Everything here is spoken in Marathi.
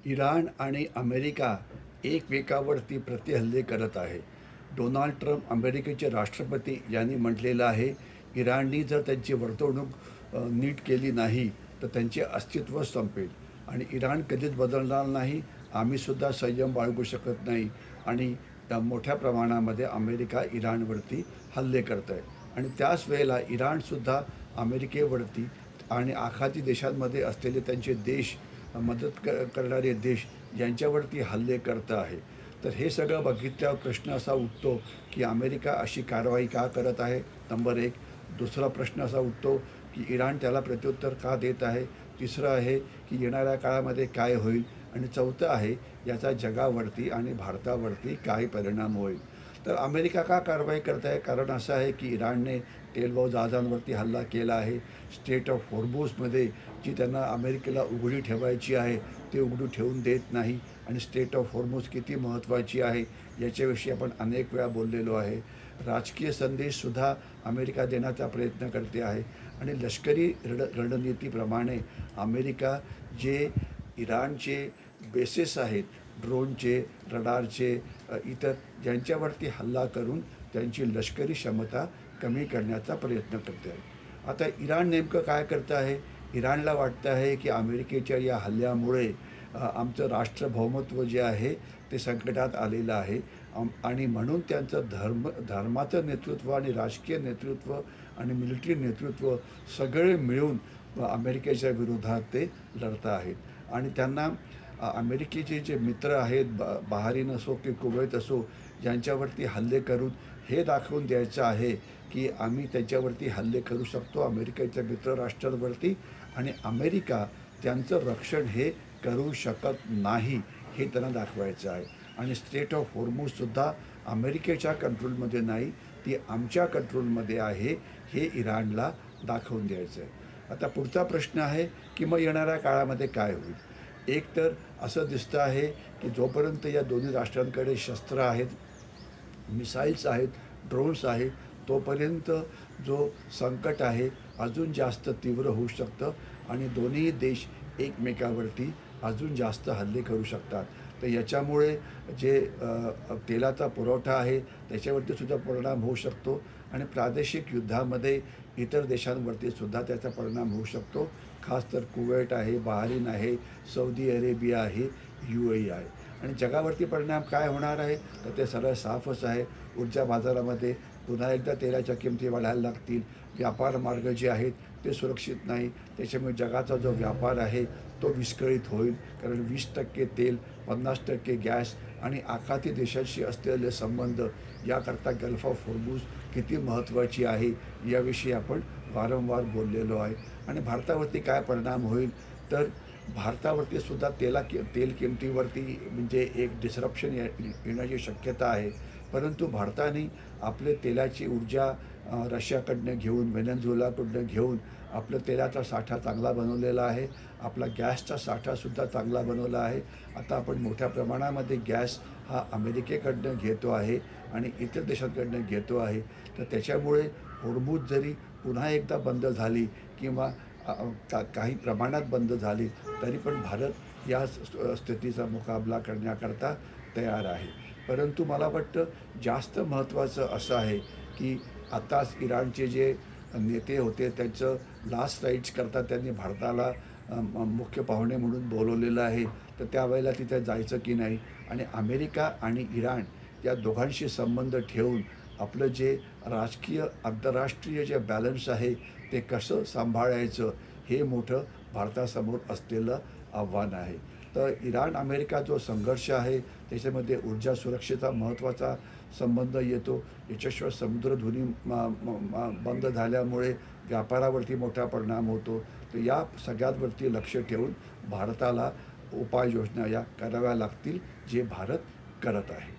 इराण आणि अमेरिका एकमेकावरती प्रतिहल्ले करत आहे. डोनाल्ड ट्रम्प अमेरिकेचे राष्ट्रपती यांनी म्हटलेलं आहे, इराणनी जर त्यांची वर्तवणूक नीट केली नाही, तर त्यांचे अस्तित्व संपेल आणि इराण कधीच बदलणार नाही. आम्हीसुद्धा संयम बाळगू शकत नाही आणि मोठ्या प्रमाणामध्ये अमेरिका इराणवरती हल्ले करत आहे आणि त्याच वेळेला इराणसुद्धा अमेरिकेवरती आणि आखाती देशांमध्ये असलेले त्यांचे देश करणारे देश यांच्यावरती हल्ले करत आहे. तर हे सगळं बघितल्यावर प्रश्न असा उठतो की अमेरिका अशी कारवाई का करत आहे, नंबर एक. दुसरा प्रश्न असा उठतो की इराण त्याला प्रत्युत्तर का देत आहे. तिसरं आहे की येणाऱ्या काळामध्ये काय होईल आणि चौथं आहे याचा जगावरती आणि भारतावरती काय परिणाम होईल. तर अमेरिका का कारवाई करत आहे, कारण असं आहे की इराणने तेलवाऊ जहाजांवरती हल्ला केला आहे. स्ट्रेट ऑफ होर्मुझमध्ये जी त्यांना अमेरिकेला उघडी ठेवायची आहे ते उघडी ठेवून देत नाही आणि स्ट्रेट ऑफ होर्मुझ किती महत्त्वाची आहे याच्याविषयी आपण अनेक वेळा बोललेलो आहे. राजकीय संदेशसुद्धा अमेरिका देण्याचा प्रयत्न करते आहे आणि लष्करी रणनीतीप्रमाणे अमेरिका जे इराणचे बेसेस आहेत, ड्रोनचे, रडारचे, इतर ज्यांच्यावरती हल्ला करून त्यांची लष्करी क्षमता कमी करण्याचा प्रयत्न करते आहे. आता इराण नेमकं काय करतं आहे, इराणला वाटतं आहे की अमेरिकेच्या या हल्ल्यामुळे आमचं राष्ट्रभौमत्व जे आहे ते संकटात आलेलं आहे आणि म्हणून त्यांचं धर्माचं नेतृत्व आणि राजकीय नेतृत्व आणि मिलिटरी नेतृत्व सगळे मिळून अमेरिकेच्या विरोधात ते लढत आहेत आणि त्यांना अमेरिकेचे जे मित्र आहेत, बहारीन असो की कुवैत असो, ज्यांच्यावरती हल्ले करून हे दाखवून द्यायचं आहे की आम्ही त्याच्यावरती हल्ले करू शकतो अमेरिकेच्या मित्रराष्ट्रांवरती आणि अमेरिका त्यांचं रक्षण हे करू शकत नाही, हे त्यांना दाखवायचं आहे. आणि स्ट्रेट ऑफ होर्मुझसुद्धा अमेरिकेच्या कंट्रोलमध्ये नाही, ती आमच्या कंट्रोलमध्ये आहे, हे इराणला दाखवून द्यायचं आहे. आता पुढचा प्रश्न आहे की मग येणाऱ्या काळामध्ये काय होईल. एक तर असं दिसतं आहे की जोपर्यंत या दोन्ही राष्ट्रांकडे शस्त्र आहेत, मिसाईल्स आहेत, ड्रोन्स आहेत, तोपर्यंत जो संकट आहे अजून जास्त तीव्र होऊ शकतं आणि दोन्ही देश एकमेकावरती अजून जास्त हल्ले करू शकतात. तर याच्यामुळे जे तेलाचा पुरवठा आहे त्याच्यावरती सुद्धा परिणाम होऊ शकतो आणि प्रादेशिक युद्धामध्ये इतर देशांवरती सुद्धा त्याचा परिणाम होऊ शकतो. खास तर कुवेट आहे, बहारीन आहे, सौदी अरेबिया आहे, UAE आहे. आणि जगावरती परिणाम काय होणार आहे, तर ते सरळ साफच आहे. ऊर्जा बाजारामध्ये पुन्हा एकदा तेलाच्या किमती वाढायला लागतील. व्यापार मार्ग जे आहेत ते सुरक्षित नाही, त्याच्यामुळे जगाचा जो व्यापार आहे तो विस्कळीत होईल. कारण 20% तेल, 50% गॅस आणि आखाती देशांशी असलेले संबंध याकरता गल्फ ऑफ होर्मुझ किती महत्त्वाची आहे याविषयी आपण वारंवार बोललेलो आहे. आणि भारतावरती काय परिणाम होईल, तर भारतावरती सुद्धा तेल किमतीवरती म्हणजे एक डिसरप्शन येण्याची शक्यता आहे. परंतु भारताने आपले तेलाची ऊर्जा रशियाकडनं घेऊन, व्हेनेझुएलाकडनं घेऊन आपलं तेलाचा साठा चांगला बनवलेला आहे. आपला गॅसचा साठासुद्धा चांगला बनवला आहे. आता आपण मोठ्या प्रमाणामध्ये गॅस हा अमेरिकेकडनं घेतो आहे आणि इतर देशांकडनं घेतो आहे. तर त्याच्यामुळे होर्मुझ जरी पुन्हा एकदा बंद झाली किंवा काही प्रमाणात बंद झाली, तरी पण भारत या स्थितीचा मुकाबला करण्याकरता तयार आहे. परंतु मला वाटतं जास्त महत्त्वाचं असं आहे की आताच इराणचे जे नेते होते त्यांचं लास्ट राईट्स करता त्यांनी भारताला मुख्य पाहुणे म्हणून बोलवलेलं आहे. तर त्यावेळेला तिथे जायचं की नाही आणि अमेरिका आणि इराण या दोघांशी संबंध ठेवून आपलं जे राजकीय आंतरराष्ट्रीय जे बॅलन्स आहे ते कसं सांभाळायचं, हे मोठं भारतासमोर असलेलं आव्हान आहे. तर इराण अमेरिका जो संघर्ष आहे त्याच्यामध्ये ऊर्जा सुरक्षेचा महत्त्वाचा संबंध येतो. याच्याशिवाय समुद्रधुनी बंद झाल्यामुळे व्यापारावरती मोठा परिणाम होतो. तर या सगळ्यांवरती लक्ष ठेवून भारताला उपाययोजना या कराव्या लागतील, जे भारत करत आहे.